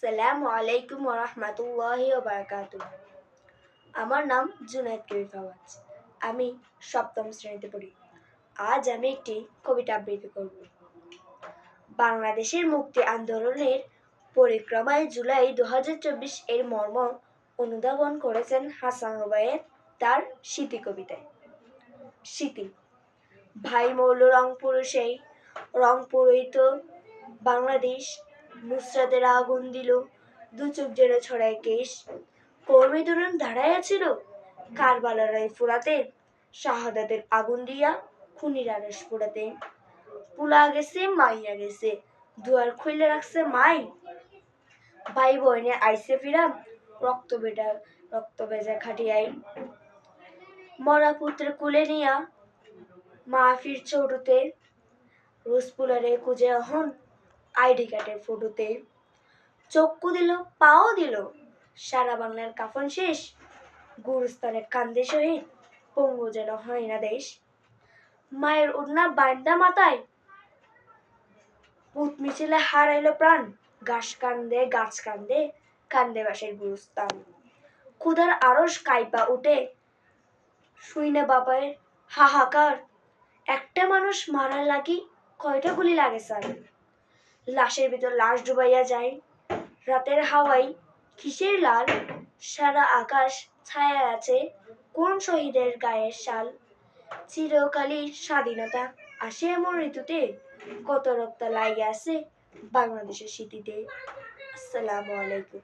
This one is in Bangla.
আসসালামু আলাইকুম ওয়া রাহমাতুল্লাহি ওয়া বারাকাতুহু। আমার নাম জুনায়েদ কবির ফাওয়াজ। আমি সপ্তম শ্রেণীতে পড়ি। আজ আমি একটি কবিতা আবৃত্তি করব। বাংলাদেশের মুক্তি আন্দোলনের পরিক্রমায় জুলাই 2024 এর মর্ম অনুধাবন করেছেন হাসান রুবায়েত তার স্মৃতি কবিতায়। স্মৃতি ভাই মৌল রংপুরে সেই রংপুরেই তো বাংলাদেশ, নুসরাতের আগুন দিল, দু চোখ যেন ছড়ায় কেশ, কর্মী তরুণ দাঁড়াইয়া ছিল কারবালার এই ফুরাতে, শাহাদাতের আগুন দিয়া খুনির আরশ পোড়াতে। পুলা গেছে মাইয়া গেছে, দুয়ার খুইলে রাখছে মাই, ভাই বইনে আইসে ফিরা রক্ত ভেজা খাটিয়াই। মরা পুত্র কুলে নিয়া মা ফিরছে উঠোতে, রোজপুলারে খুঁজে এখন আইডি কার্ডের ফটোতে। চক্ষু দিল পাও দিল, সারা বাংলার কাফন শেষ, গুরুস্থানে কান্দে শহীদ, পঙ্গু যেন হয় না দেশ। মায়ের উড়না বান্দা মাথায়, পুত মিছিলে হারাইল প্রাণ, গাছ কান্দে কান্দে বাসের গুরুস্থান। ক্ষুধার আরশ কাইপা উঠে, শুইনে বাবার হাহাকার, একটা মানুষ মারার লাগি কয়টা গুলি লাগে স্যার। লাশের ভিতর লাশ ডুবাইয়া যায়, রাতের হাওয়ায় কিসের লাল, সারা আকাশ ছায়া আছে কোন শহীদের গায়ের শাল। চিরকালই স্বাধীনতা আসে এমন ঋতুতে, কত রক্ত লাগে আছে বাংলাদেশের স্মৃতিতে। আসসালামু আলাইকুম।